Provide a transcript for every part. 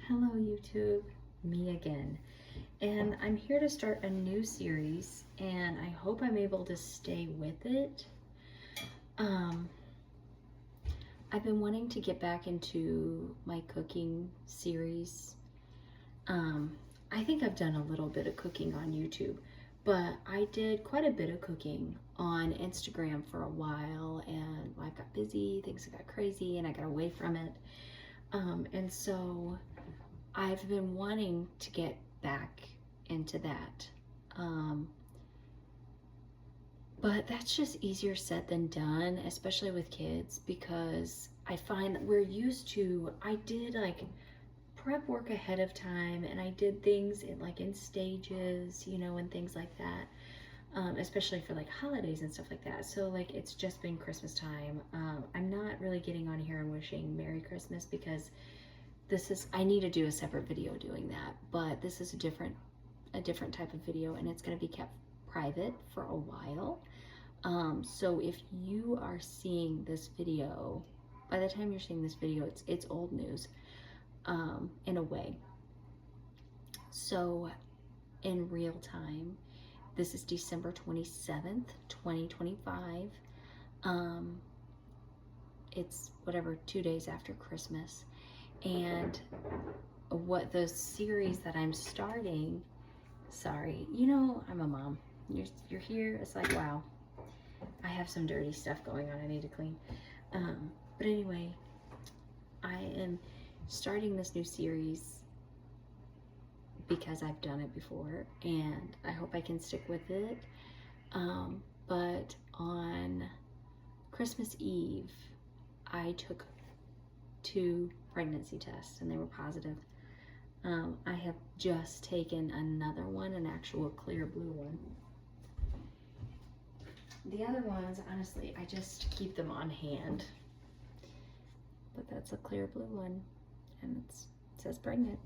Hello YouTube, me again. And I'm here to start a new series and I hope I'm able to stay with it. I've been wanting to get back into my cooking series. I think I've done a little bit of cooking on YouTube, but I did quite a bit of cooking on Instagram for a while and life got busy, things got crazy and I got away from it. And so I've been wanting to get back into that. But that's just easier said than done, especially with kids, because I find that we're used to, I did like prep work ahead of time and I did things in stages, and things like that. Especially for like holidays and stuff like that. So like it's just been Christmas time. I'm not really getting on here and wishing Merry Christmas because I need to do a separate video doing that, but this is a different type of video and it's going to be kept private for a while. So if you are seeing this video, by the time you're seeing this video, it's old news, in a way. So in real time, this is December 27th, 2025. It's whatever, 2 days after Christmas. And what the series that I'm starting, sorry, I'm a mom. You're here, it's like, wow, I have some dirty stuff going on I need to clean. But anyway, I am starting this new series because I've done it before and I hope I can stick with it. But on Christmas Eve, I took 2 pregnancy tests and they were positive. I have just taken another one, an actual clear blue one. The other ones, honestly, I just keep them on hand. But that's a clear blue one and it says pregnant.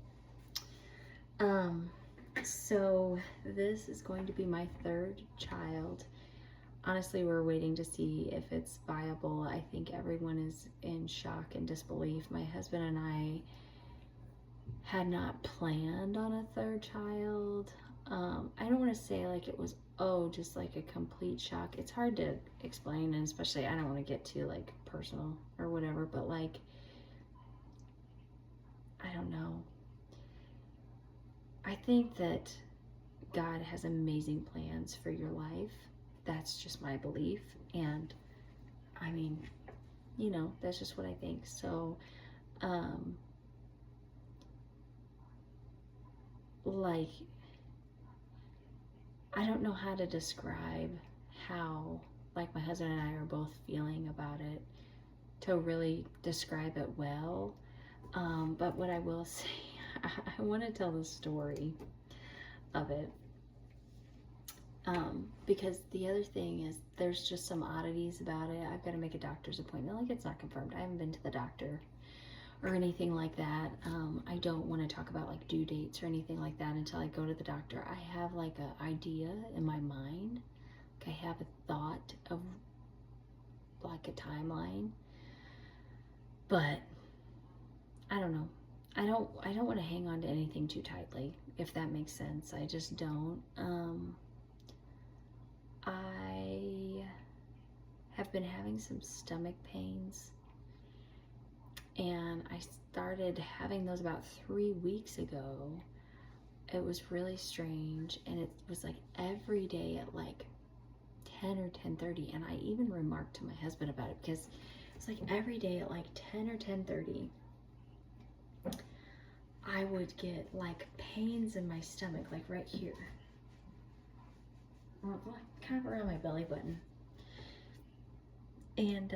So this is going to be my 3rd child. Honestly, we're waiting to see if it's viable. I think everyone is in shock and disbelief. My husband and I had not planned on a 3rd child. I don't want to say like it was, just like a complete shock. It's hard to explain, and especially I don't want to get too like personal or whatever, but like, I don't know. I think that God has amazing plans for your life. That's just my belief. And I mean, that's just what I think. So, like, I don't know how to describe how, like, my husband and I are both feeling about it, to really describe it well. But what I will say, I want to tell the story of it. Because the other thing is there's just some oddities about it. I've got to make a doctor's appointment. Like, it's not confirmed. I haven't been to the doctor or anything like that. I don't want to talk about like due dates or anything like that until I go to the doctor. I have like an idea in my mind. Like, I have a thought of like a timeline, but I don't know. I don't want to hang on to anything too tightly, if that makes sense. I just don't. I have been having some stomach pains and I started having those about 3 weeks ago. It was really strange and it was like every day at like 10 or 10:30, and I even remarked to my husband about it because it's like every day at like 10 or 10:30 I would get like pains in my stomach, like right here, kind of around my belly button, and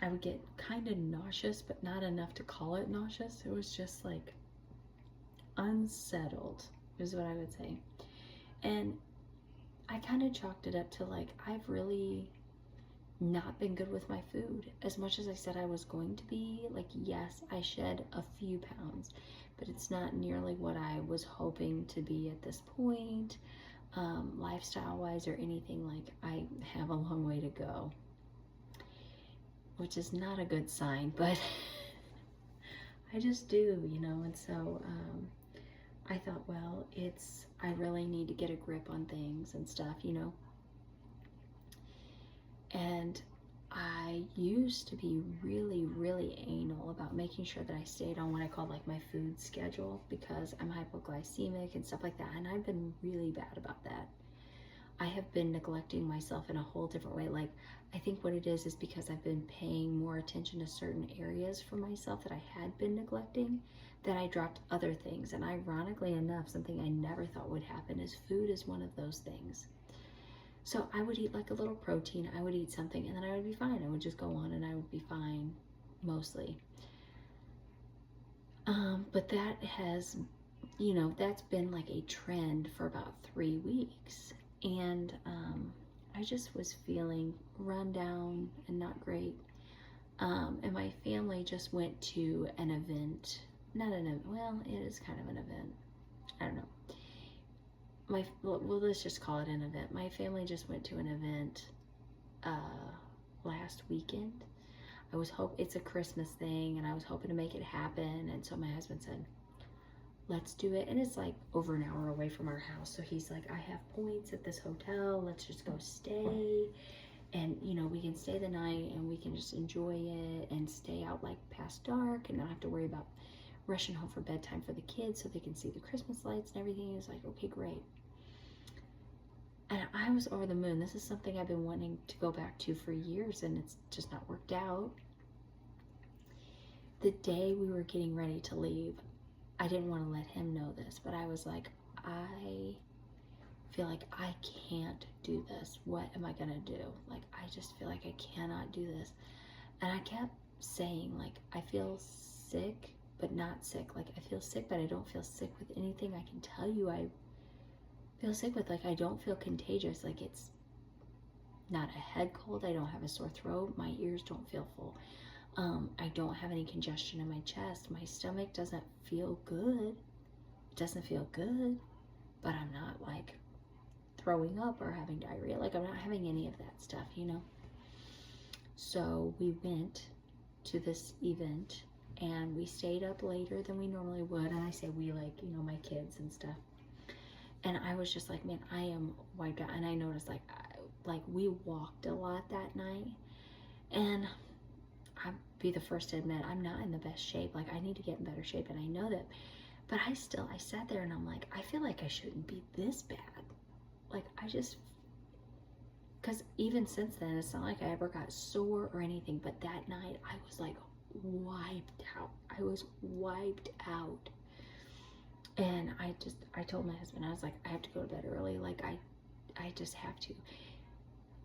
I would get kind of nauseous, but not enough to call it nauseous. It was just like unsettled is what I would say. And I kind of chalked it up to like, I've really not been good with my food as much as I said I was going to be. Like, yes, I shed a few pounds, but it's not nearly what I was hoping to be at this point, lifestyle wise or anything. Like, I have a long way to go, which is not a good sign, but I just do, and so I thought, well, I really need to get a grip on things and stuff. And I used to be really, really anal about making sure that I stayed on what I call like my food schedule because I'm hypoglycemic and stuff like that. And I've been really bad about that. I have been neglecting myself in a whole different way. Like, I think what it is because I've been paying more attention to certain areas for myself that I had been neglecting, that I dropped other things. And ironically enough, something I never thought would happen is food is one of those things. So I would eat like a little protein, I would eat something, and then I would be fine. I would just go on and I would be fine, mostly. But that has, that's been like a trend for about 3 weeks. And I just was feeling run down and not great. And my family just went to an event. Not an event, well, it is kind of an event. I don't know. Well, let's just call it an event. My family just went to an event last weekend. It's a Christmas thing, and I was hoping to make it happen. And so my husband said, let's do it. And it's like over an hour away from our house. So he's like, I have points at this hotel. Let's just go stay. And, we can stay the night and we can just enjoy it and stay out like past dark and not have to worry about rushing home for bedtime for the kids so they can see the Christmas lights and everything. It's like, okay, great. And I was over the moon. This is something I've been wanting to go back to for years, and it's just not worked out. The day we were getting ready to leave, I didn't want to let him know this, but I was like, I feel like I can't do this. What am I going to do? Like, I just feel like I cannot do this. And I kept saying, like, I feel sick, but not sick. Like, I feel sick, but I don't feel sick with anything I can tell you I feel sick with. Like, I don't feel contagious. Like, it's not a head cold. I don't have a sore throat. My ears don't feel full. I don't have any congestion in my chest. My stomach doesn't feel good. It doesn't feel good, but I'm not like throwing up or having diarrhea. Like, I'm not having any of that stuff, So we went to this event and we stayed up later than we normally would. And I say we, like, my kids and stuff. And I was just like, man, I am wiped out. And I noticed like we walked a lot that night. And I'll be the first to admit I'm not in the best shape. Like, I need to get in better shape, and I know that. But I sat there and I'm like, I feel like I shouldn't be this bad. Like, because even since then, it's not like I ever got sore or anything. But that night, I was like wiped out. I was wiped out. And I told my husband, I was like, I have to go to bed early. Like, I just have to.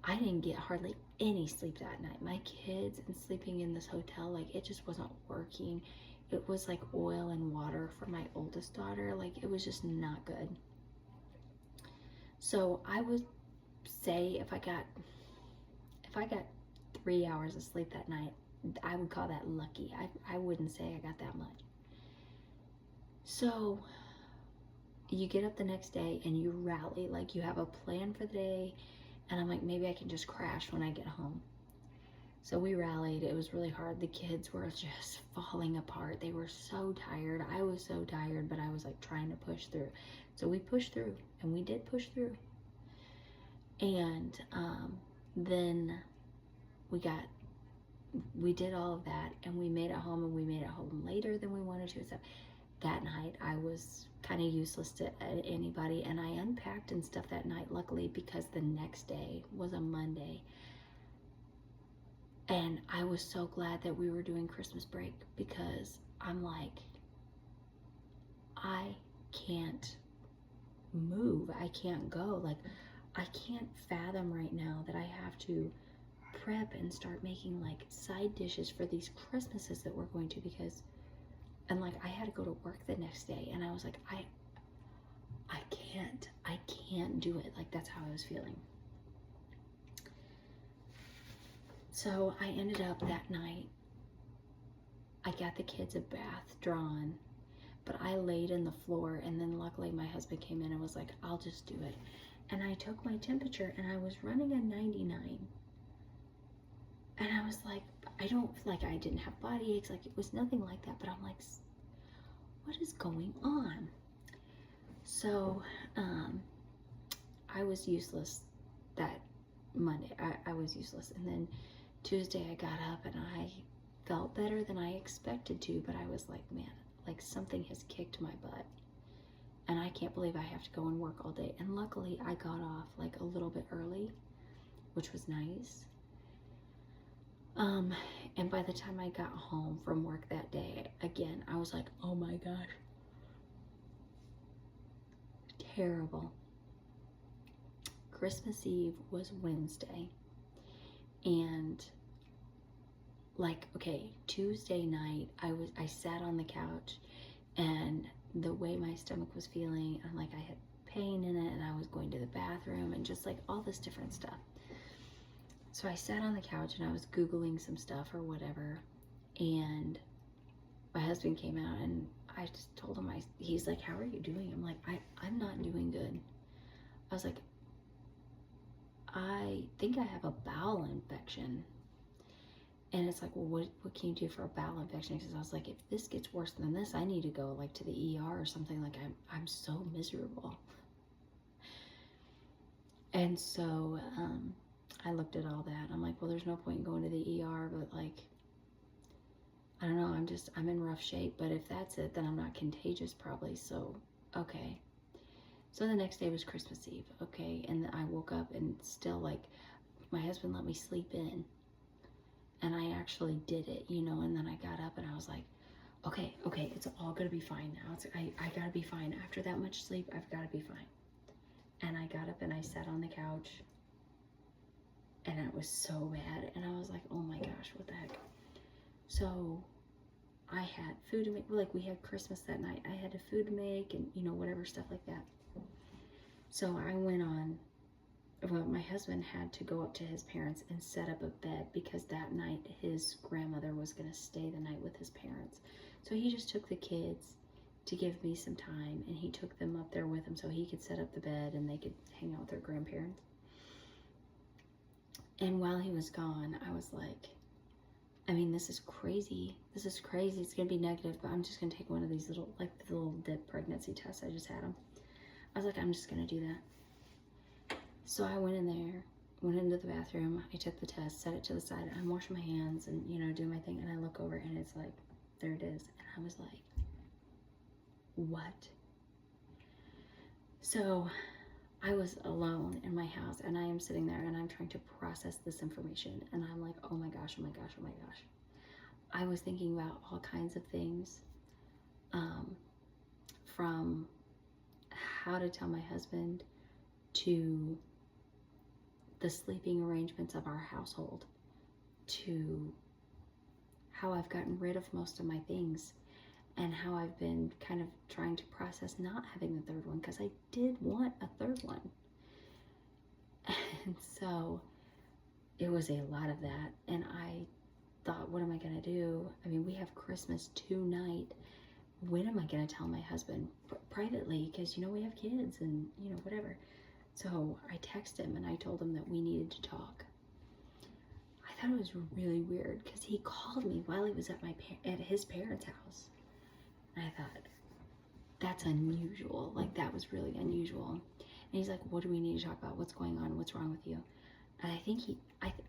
I didn't get hardly any sleep that night. My kids and sleeping in this hotel, like, it just wasn't working. It was like oil and water for my oldest daughter. Like, it was just not good. So I would say if I got 3 hours of sleep that night, I would call that lucky. I wouldn't say I got that much. So you get up the next day and you rally, like, you have a plan for the day. And I'm like, maybe I can just crash when I get home. So we rallied. It was really hard. The kids were just falling apart. They were so tired. I was so tired, but I was like trying to push through. So we pushed through, and we did push through. And then we did all of that, and we made it home, and we made it home later than we wanted to. So that night I was kind of useless to anybody, and I unpacked and stuff that night, luckily, because the next day was a Monday. And I was so glad that we were doing Christmas break, because I'm like, I can't move. I can't go. Like, I can't fathom right now that I have to prep and start making like side dishes for these Christmases that we're going to, because, and like, I had to go to work the next day, and I was like, I can't do it. Like, that's how I was feeling. So I ended up that night, I got the kids a bath drawn, but I laid in the floor, and then luckily my husband came in and was like, I'll just do it. And I took my temperature, and I was running a 99. And I was like, I don't feel like I didn't have body aches. Like, it was nothing like that. But I'm like, what is going on? So, I was useless that Monday. I was useless. And then Tuesday I got up and I felt better than I expected to, but I was like, man, like something has kicked my butt. And I can't believe I have to go and work all day. And luckily I got off like a little bit early, which was nice. And by the time I got home from work that day, again, I was like, oh my gosh. Terrible. Christmas Eve was Wednesday. And like, okay, Tuesday night, I sat on the couch, and the way my stomach was feeling, I'm like, I had pain in it, and I was going to the bathroom, and just like all this different stuff. So I sat on the couch and I was Googling some stuff or whatever, and my husband came out, and I just told him, he's like, how are you doing? I'm like, I'm not doing good. I was like, I think I have a bowel infection. And it's like, well, what can you do for a bowel infection? Because I was like, if this gets worse than this, I need to go like to the ER or something. Like, I'm so miserable. And so I looked at all that. I'm like, well, there's no point in going to the ER, but like, I don't know, I'm in rough shape. But if that's it, then I'm not contagious probably. So, okay. So the next day was Christmas Eve, okay? And I woke up and still, like, my husband let me sleep in. And I actually did it, you know, and then I got up and I was like, okay, it's all gonna be fine now. I gotta be fine. After that much sleep, I've gotta be fine. And I got up and I sat on the couch, and it was so bad. And I was like, oh my gosh, what the heck? So I had food to make. Like, we had Christmas that night. I had food to make and, you know, whatever, stuff like that. So I went on. Well, my husband had to go up to his parents and set up a bed because that night his grandmother was going to stay the night with his parents. So he just took the kids to give me some time, and he took them up there with him so he could set up the bed and they could hang out with their grandparents. And while he was gone, I was like, I mean, this is crazy. This is crazy. It's going to be negative, but I'm just going to take one of these little, like the little dip pregnancy tests. I just had them. I was like, I'm just going to do that. So I went in there, went into the bathroom, I took the test, set it to the side, I'm washing my hands and, you know, doing my thing, and I look over and it's like, there it is. And I was like, what? So I was alone in my house, and I am sitting there and I'm trying to process this information, and I'm like, oh my gosh, oh my gosh, oh my gosh. I was thinking about all kinds of things, from how to tell my husband to the sleeping arrangements of our household, to how I've gotten rid of most of my things, and how I've been kind of trying to process not having the third one, because I did want a third one. And so it was a lot of that, and I thought, what am I gonna do? I mean, we have Christmas tonight. When am I gonna tell my husband privately? Because, you know, we have kids and, you know, whatever. So I texted him and I told him that we needed to talk. I thought it was really weird because he called me while he was at his parents' house. And I thought, that's unusual. Like, that was really unusual. And he's like, what do we need to talk about? What's going on? What's wrong with you? And I think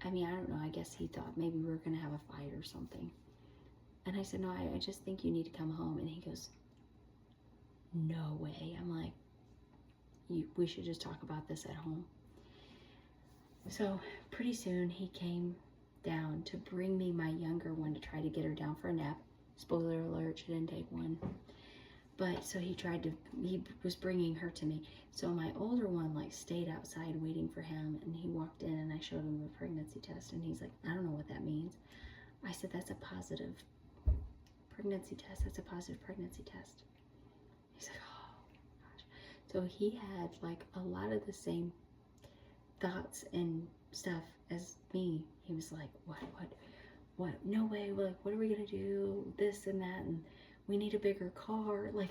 I mean, I don't know. I guess he thought maybe we were going to have a fight or something. And I said, no, I just think you need to come home. And he goes, no way. I'm like, we should just talk about this at home. So pretty soon he came down to bring me my younger one to try to get her down for a nap. Spoiler alert, she didn't take one. But so he was bringing her to me. So my older one like stayed outside waiting for him, and he walked in and I showed him the pregnancy test, and he's like, I don't know what that means. I said, that's a positive pregnancy test. That's a positive pregnancy test. He's like, oh gosh. So he had like a lot of the same thoughts and stuff as me. He was like, what? No way. We're like, what are we gonna do? This and that, and we need a bigger car, like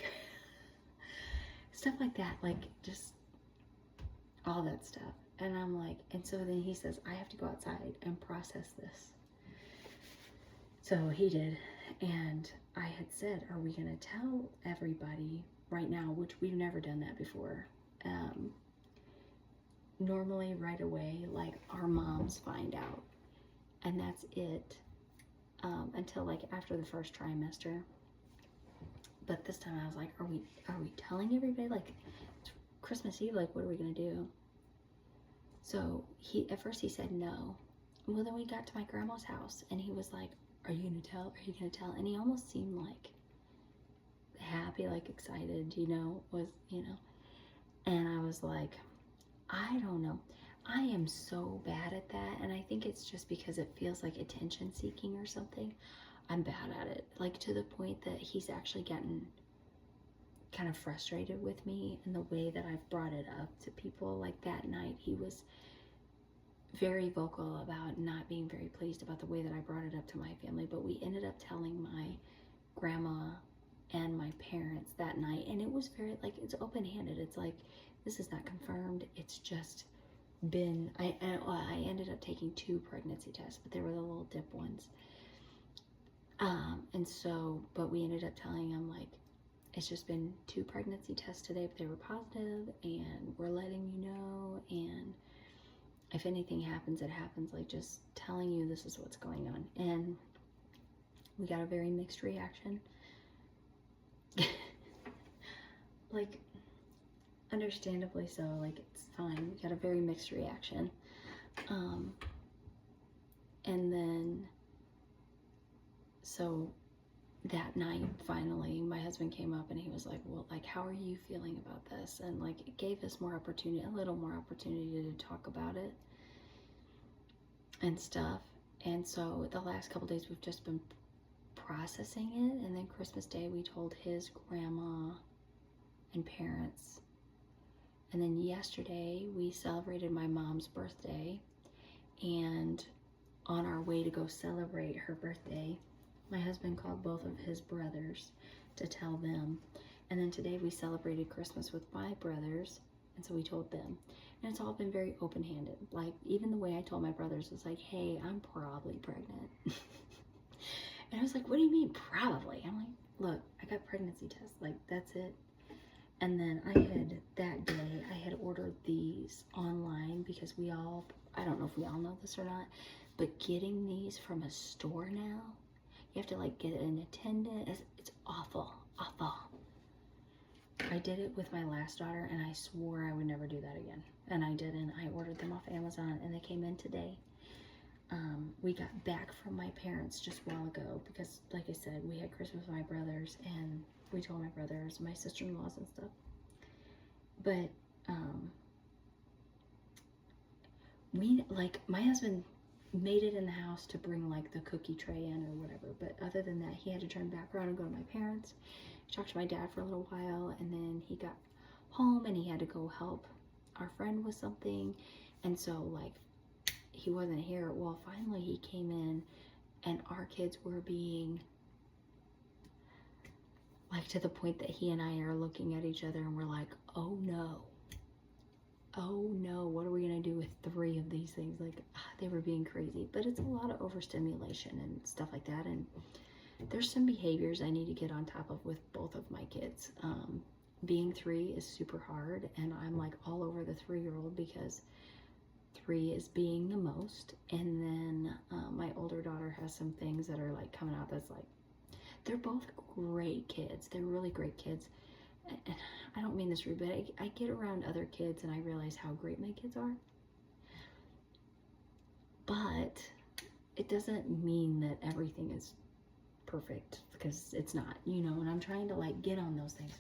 stuff like that, like just all that stuff. And I'm like, and so then he says, I have to go outside and process this. So he did. And I had said, are we going to tell everybody right now, which we've never done that before. Normally right away, like our moms find out, and that's it, until like after the first trimester. But this time I was like, are we telling everybody? Like, it's Christmas Eve, like what are we gonna do? So at first he said no. Well, then we got to my grandma's house and he was like, are you gonna tell? Are you gonna tell? And he almost seemed like happy, like excited, and I was like, I don't know. I am so bad at that, and I think it's just because it feels like attention seeking or something. I'm bad at it, like to the point that he's actually gotten kind of frustrated with me and the way that I've brought it up to people. Like that night, he was very vocal about not being very pleased about the way that I brought it up to my family, but we ended up telling my grandma and my parents that night, and it was very, like, it's open-handed. It's like, this is not confirmed, it's just been, I ended up taking 2 pregnancy tests, but they were the little dip ones. And so, but we ended up telling them, like, it's just been 2 pregnancy tests today, but they were positive, and we're letting you know, and if anything happens, it happens, like, just telling you this is what's going on. And we got a very mixed reaction. Like, understandably so, like, it's fine. We got a very mixed reaction. And then, so that night, finally, my husband came up and he was like, well, like, how are you feeling about this? And like, it gave us more opportunity, a little more opportunity to talk about it and stuff. And so the last couple days, we've just been processing it. And then Christmas Day, we told his grandma and parents. And then yesterday, we celebrated my mom's birthday. And on our way to go celebrate her birthday, my husband called both of his brothers to tell them. And then today we celebrated Christmas with my brothers, and so we told them. And it's all been very open-handed. Like, even the way I told my brothers was like, hey, I'm probably pregnant. And I was like, what do you mean probably? I'm like, look, I got pregnancy tests. Like, that's it. And then that day, I had ordered these online because I don't know if we all know this or not, but getting these from a store now, you have to like get an attendant. It's awful. I did it with my last daughter and I swore I would never do that again. And I didn't. I ordered them off Amazon and they came in today. We got back from my parents just a while ago because, like I said, we had Christmas with my brothers and we told my brothers, my sister-in-laws and stuff. But my husband made it in the house to bring like the cookie tray in or whatever, but other than that, he had to turn back around and go to my parents. He talked to my dad for a little while, and then he got home and he had to go help our friend with something, and so like he wasn't here. Well, finally he came in and our kids were being like, to the point that he and I are looking at each other and we're like, oh no, what are we gonna do with 3 of these things? Like, they were being crazy. But it's a lot of overstimulation and stuff like that, and there's some behaviors I need to get on top of with both of my kids. Being 3 is super hard, and I'm like all over the 3-year-old because 3 is being the most, and then my older daughter has some things that are like coming out that's like, they're both great kids. They're really great kids. And I don't mean this rude, but I get around other kids and I realize how great my kids are. But it doesn't mean that everything is perfect, because it's not, and I'm trying to like get on those things.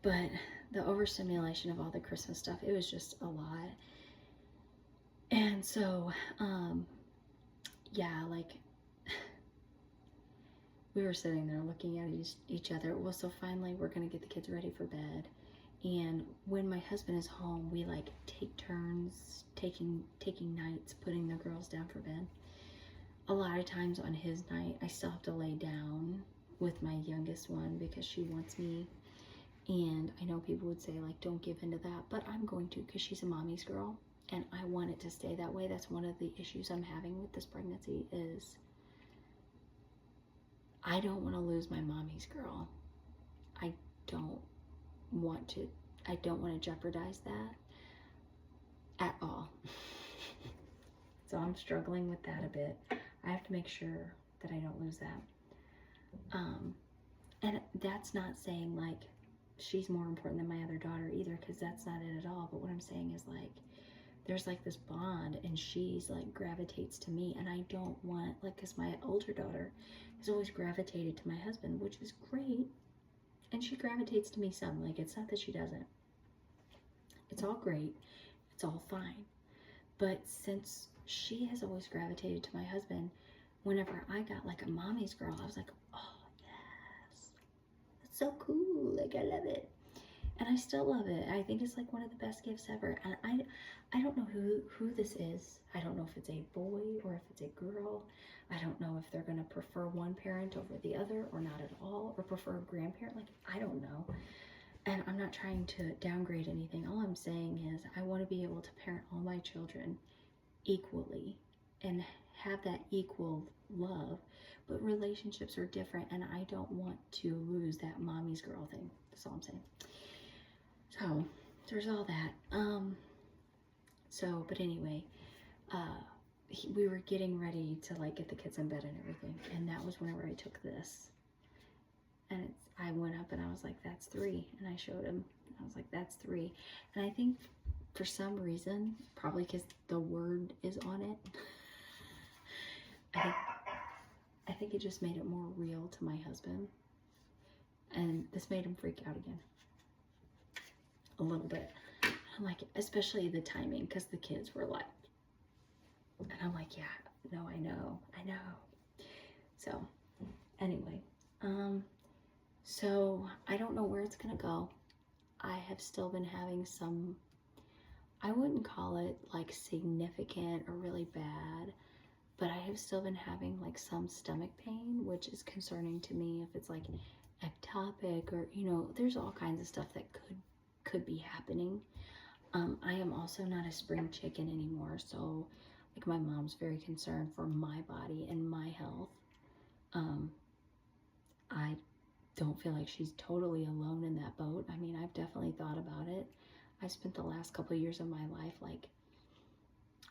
But the overstimulation of all the Christmas stuff, it was just a lot. And so, yeah, like, we were sitting there looking at each other. Well, so finally we're gonna get the kids ready for bed. And when my husband is home, we like take turns taking nights putting the girls down for bed. A lot of times on his night, I still have to lay down with my youngest one because she wants me. And I know people would say like, don't give into that, but I'm going to, because she's a mommy's girl. and I want it to stay that way. That's one of the issues I'm having with this pregnancy is I don't want to lose my mommy's girl. I don't want to jeopardize that at all. So I'm struggling with that a bit. I have to make sure that I don't lose that. And that's not saying like she's more important than my other daughter either, because that's not it at all. But what I'm saying is like there's like this bond, and she's like gravitates to me, and I don't want like, because my older daughter has always gravitated to my husband, which is great, and she gravitates to me some. Like, it's not that she doesn't. It's all great. It's all fine. But since she has always gravitated to my husband, whenever I got like a mommy's girl, I was like, oh yes, that's so cool. Like, I love it. And I still love it. I think it's like one of the best gifts ever. And I don't know who this is. I don't know if it's a boy or if it's a girl. I don't know if they're going to prefer one parent over the other or not at all, or prefer a grandparent. Like, I don't know. And I'm not trying to downgrade anything. All I'm saying is I want to be able to parent all my children equally and have that equal love. But relationships are different, and I don't want to lose that mommy's girl thing. That's all I'm saying. So there's all that. But anyway, we were getting ready to like get the kids in bed and everything, and that was whenever I took this. And I went up and I was like, that's 3. And I showed him. I was like, that's 3. And I think for some reason, probably because the word is on it, I think it just made it more real to my husband. And this made him freak out again. A little bit. I'm like, especially the timing, because the kids were like, and I'm like, yeah, no, I know. So anyway, so I don't know where it's gonna go. I have still been having some, I wouldn't call it like significant or really bad, but I have still been having like some stomach pain, which is concerning to me if it's like ectopic, or, you know, there's all kinds of stuff that could be happening. I am also not a spring chicken anymore, so like my mom's very concerned for my body and my health. I don't feel like she's totally alone in that boat. I mean, I've definitely thought about it. I spent the last couple of years of my life like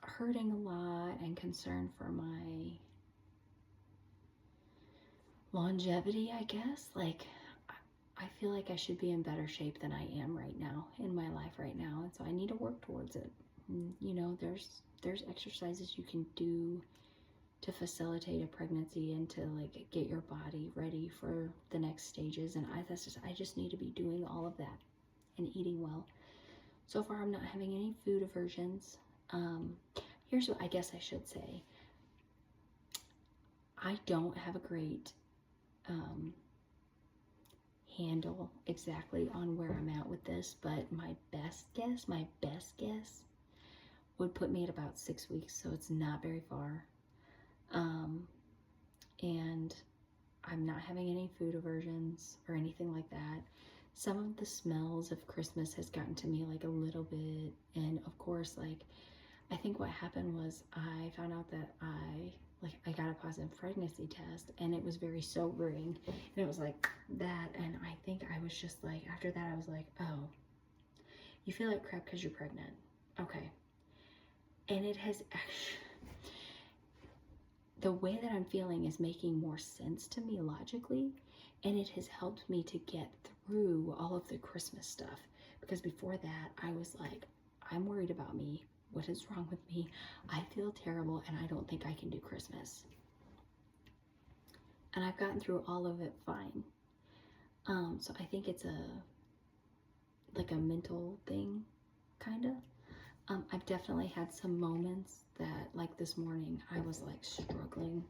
hurting a lot and concerned for my longevity, I guess. Like, I feel like I should be in better shape than I am right now in my life right now, and so I need to work towards it. You know, there's exercises you can do to facilitate a pregnancy and to like get your body ready for the next stages, and I just need to be doing all of that and eating well. So far, I'm not having any food aversions. Here's what I guess I should say. I don't have a great handle exactly on where I'm at with this, but my best guess would put me at about 6 weeks, so it's not very far. And I'm not having any food aversions or anything like that. Some of the smells of Christmas has gotten to me like a little bit, and of course, like, I think what happened was I found out that I got a positive pregnancy test, and it was very sobering, and it was like that, and I think I was just like, after that I was like, oh, you feel like crap because you're pregnant, okay. And it has actually, the way that I'm feeling is making more sense to me logically, and it has helped me to get through all of the Christmas stuff, because before that I was like, I'm worried about me. What is wrong with me? I feel terrible, and I don't think I can do Christmas. And I've gotten through all of it fine. So I think it's like a mental thing, kind of. I've definitely had some moments that, like this morning, I was like struggling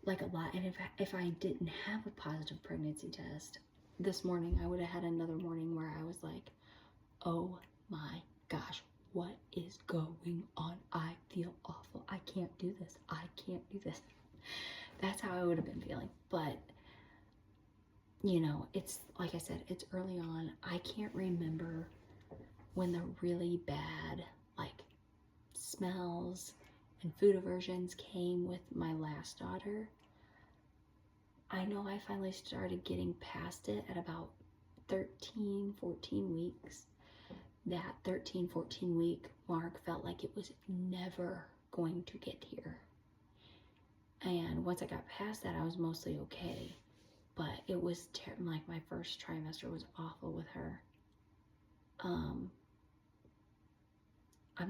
like a lot. And if I didn't have a positive pregnancy test this morning, I would have had another morning where I was like, oh my gosh, what is going on? I feel awful. I can't do this. I can't do this. That's how I would have been feeling. But, you know, it's like I said, it's early on. I can't remember when the really bad, like smells and food aversions came with my last daughter. I know I finally started getting past it at about 13, 14 weeks. That 13, 14 week mark felt like it was never going to get here. And once I got past that, I was mostly okay. But it was like my first trimester was awful with her. I'm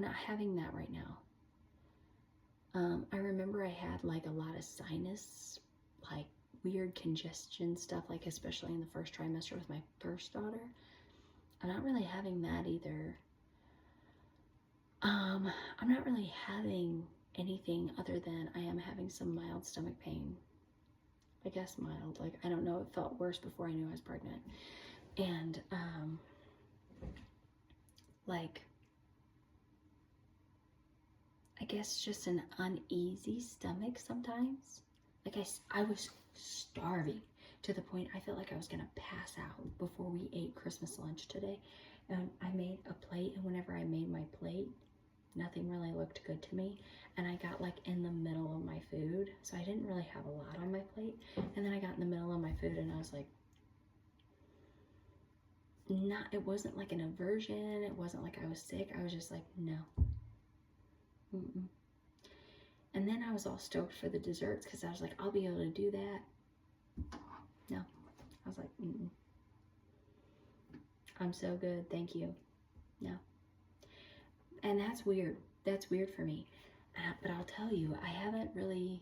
not having that right now. I remember I had like a lot of sinus, like weird congestion stuff, like especially in the first trimester with my first daughter. I'm not really having that either. I'm not really having anything other than I am having some mild stomach pain. I guess mild, like I don't know, it felt worse before I knew I was pregnant. And like I guess just an uneasy stomach sometimes. Like I was starving to the point I felt like I was gonna pass out before we ate Christmas lunch today. And I made a plate, and whenever I made my plate, nothing really looked good to me. And I got like in the middle of my food, so I didn't really have a lot on my plate. And then I got in the middle of my food and I was like, it wasn't like an aversion, it wasn't like I was sick, I was just like, no. Mm-mm. And then I was all stoked for the desserts because I was like, I'll be able to do that. No. I was like, mm-mm. I'm so good, thank you. No. And that's weird. That's weird for me. But I'll tell you, I haven't really,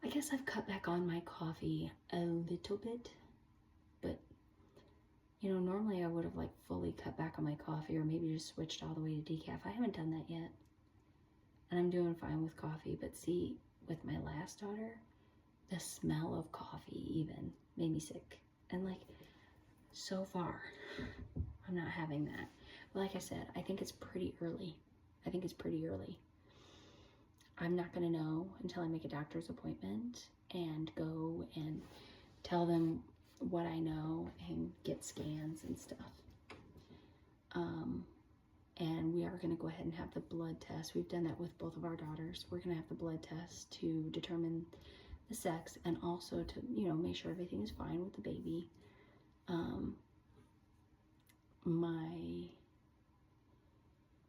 I guess I've cut back on my coffee a little bit. But, you know, normally I would have like fully cut back on my coffee or maybe just switched all the way to decaf. I haven't done that yet. And I'm doing fine with coffee. But see, with my last daughter, the smell of coffee even made me sick. And like, so far, I'm not having that. But like I said, I think it's pretty early. I think it's pretty early. I'm not going to know until I make a doctor's appointment and go and tell them what I know and get scans and stuff. And we are going to go ahead and have the blood test. We've done that with both of our daughters. We're going to have the blood test to determine the sex and also to, you know, make sure everything is fine with the baby.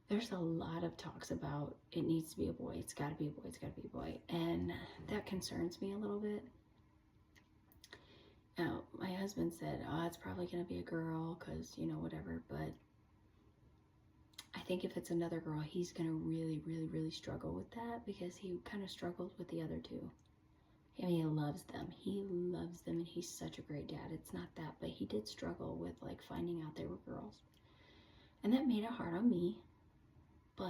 There's a lot of talks about it needs to be a boy, it's got to be a boy, it's got to be a boy, and that concerns me a little bit. Now, my husband said, oh, it's probably going to be a girl because, you know, whatever, but I think if it's another girl, he's going to really, really, really struggle with that because he kind of struggled with the other two. I mean, he loves them. He loves them, and he's such a great dad. It's not that, but he did struggle with, like, finding out they were girls. And that made it hard on me, but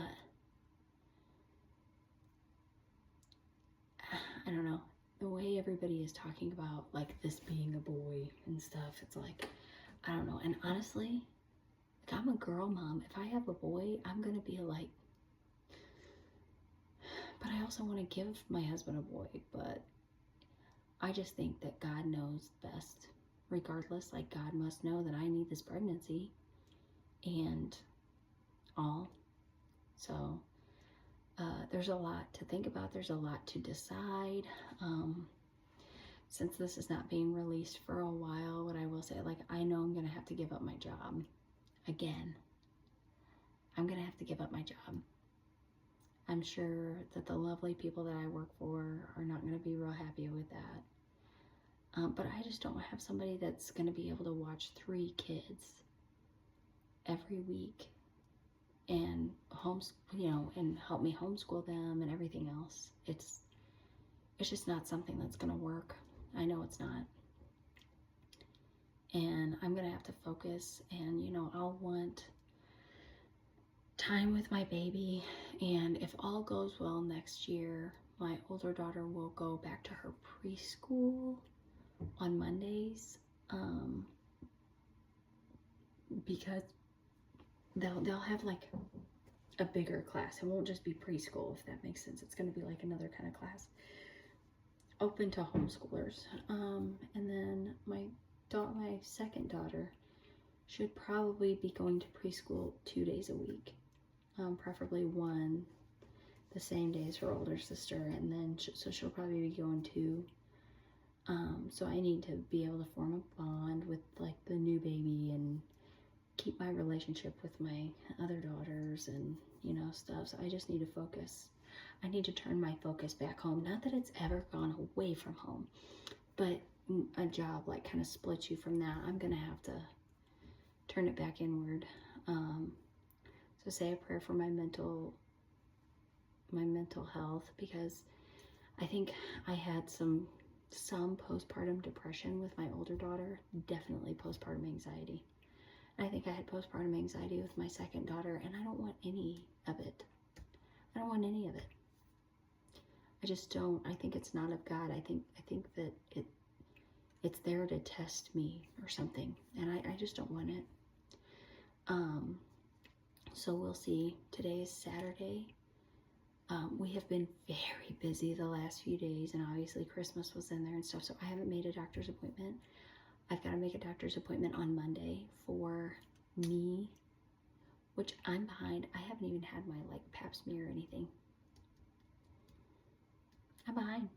I don't know. The way everybody is talking about, like, this being a boy and stuff, it's like, I don't know. And honestly, like, I'm a girl mom. If I have a boy, I'm going to be like, but I also want to give my husband a boy, but I just think that God knows best. Regardless, like, God must know that I need this pregnancy and all. So there's a lot to think about. There's a lot to decide. Since this is not being released for a while, what I will say, like, I know I'm going to have to give up my job again. I'm going to have to give up my job. I'm sure that the lovely people that I work for are not going to be real happy with that. But I just don't have somebody that's going to be able to watch 3 kids every week and and help me homeschool them and everything else. It's just not something that's going to work. I know it's not. And I'm going to have to focus, and, you know, I'll want time with my baby. And if all goes well next year, my older daughter will go back to her preschool on Mondays, because they'll have like a bigger class. It won't just be preschool, if that makes sense. It's going to be like another kind of class open to homeschoolers. And then my second daughter should probably be going to preschool 2 days a week, preferably one the same day as her older sister, and then so she'll probably be going too. So I need to be able to form a bond with like the new baby and keep my relationship with my other daughters and, you know, stuff. So I just need to focus. I need to turn my focus back home. Not that it's ever gone away from home, but a job like kind of splits you from that. I'm gonna have to turn it back inward. So say a prayer for my mental health, because I think I had some postpartum depression with my older daughter, definitely postpartum anxiety. I think I had postpartum anxiety with my second daughter, and I don't want any of it. I don't want any of it. I just don't. I think it's not of God. I think that it's there to test me or something, and I just don't want it. So we'll see. Today is Saturday. We have been very busy the last few days, and obviously Christmas was in there and stuff, so I haven't made a doctor's appointment. I've got to make a doctor's appointment on Monday for me, which I'm behind. I haven't even had my like pap smear or anything. I'm behind.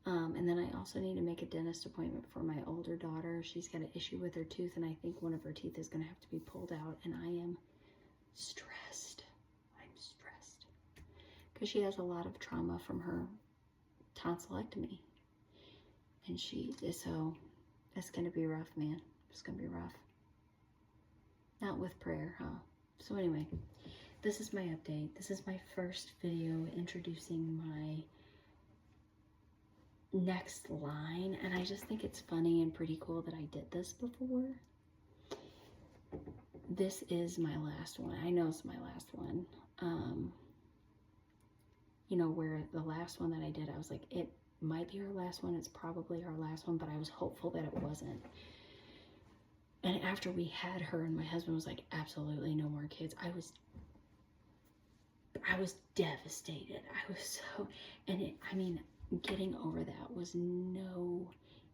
And then I also need to make a dentist appointment for my older daughter. She's got an issue with her tooth, and I think one of her teeth is going to have to be pulled out, and I am stressed. I'm stressed because she has a lot of trauma from her tonsillectomy, and so it's going to be rough, man. It's going to be rough. Not with prayer, huh? So anyway, this is my update. This is my first video introducing my next line, and I just think it's funny and pretty cool that I did this before. This is my last one. I know it's my last one. You know, where the last one that I did, I was like, it might be our last one. It's probably our last one, but I was hopeful that it wasn't. And after we had her, and my husband was like, absolutely no more kids, I was devastated. I was so, and I mean, getting over that was no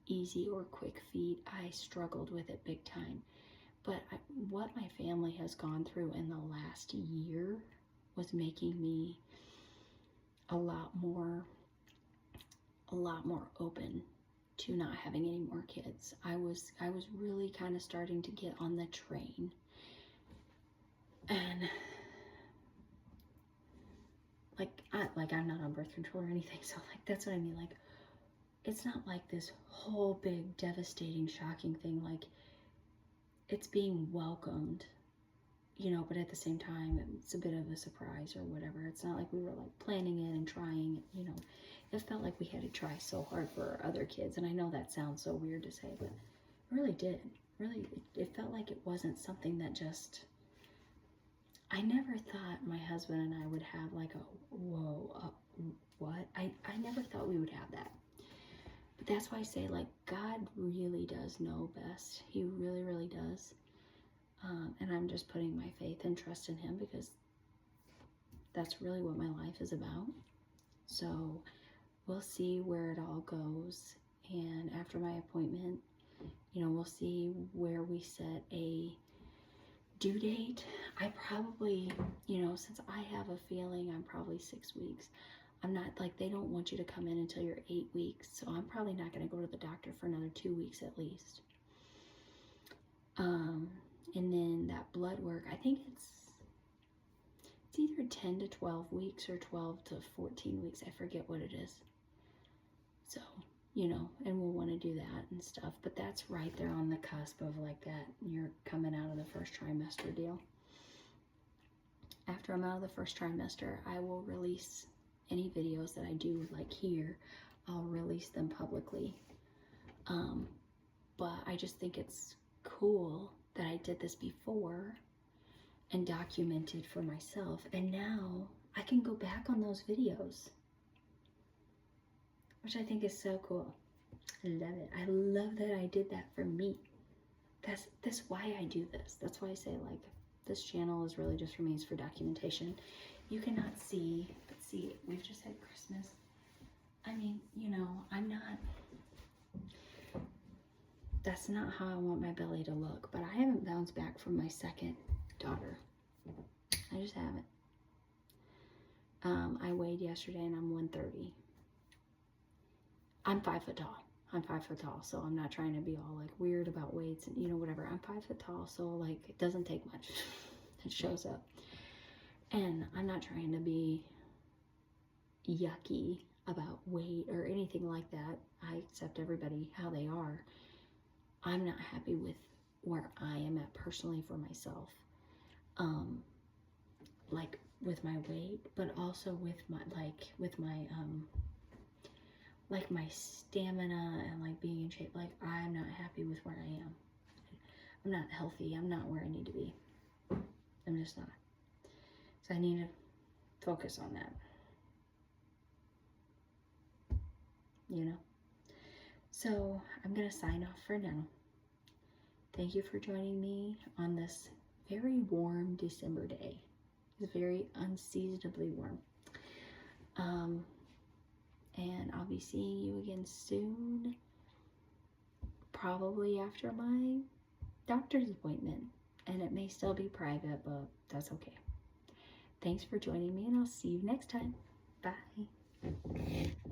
easy or quick feat. I struggled with it big time. But what my family has gone through in the last year was making me a lot more open to not having any more kids. I was really kind of starting to get on the train. And I'm not on birth control or anything, so like that's what I mean. Like, it's not like this whole big devastating shocking thing. Like, it's being welcomed, you know, but at the same time it's a bit of a surprise or whatever. It's not like we were like planning it and trying it, you know. It felt like we had to try so hard for our other kids, and I know that sounds so weird to say, but it really did. Really, it felt like it wasn't something that just, I never thought my husband and I would have like a, what? I never thought we would have that. But that's why I say, like, God really does know best. He really, really does. And I'm just putting my faith and trust in him, because that's really what my life is about. So we'll see where it all goes. And after my appointment, you know, we'll see where we set a due date. I probably, you know, since I have a feeling I'm probably 6 weeks, I'm not, like, they don't want you to come in until you're 8 weeks, so I'm probably not going to go to the doctor for another 2 weeks at least. And then that blood work, I think it's either 10 to 12 weeks or 12 to 14 weeks. I forget what it is. So, you know, and we'll want to do that and stuff. But that's right there on the cusp of like that, you're coming out of the first trimester deal. After I'm out of the first trimester, I will release any videos that I do like here. I'll release them publicly. But I just think it's cool that I did this before and documented for myself, and now I can go back on those videos, which I think is so cool. I love it. I love that I did that for me. That's why I do this. That's why I say, like, this channel is really just for me. It's for documentation. You cannot see, but see, we've just had Christmas. I mean, you know, that's not how I want my belly to look, but I haven't bounced back from my second daughter. I just haven't. I weighed yesterday and I'm 130. I'm 5 foot tall. I'm 5 foot tall, so I'm not trying to be all like weird about weights and whatever. I'm 5 foot tall, so like it doesn't take much. It shows up. And I'm not trying to be yucky about weight or anything like that. I accept everybody how they are. I'm not happy with where I am at personally for myself. Like with my weight, but also with my my stamina and like being in shape. Like I'm not happy with where I am. I'm not healthy. I'm not where I need to be. I'm just not. So I need to focus on that. So I'm gonna sign off for now. Thank you for joining me on this very warm December day. It's very unseasonably warm. And I'll be seeing you again soon, probably after my doctor's appointment. And it may still be private, but that's okay. Thanks for joining me, and I'll see you next time. Bye.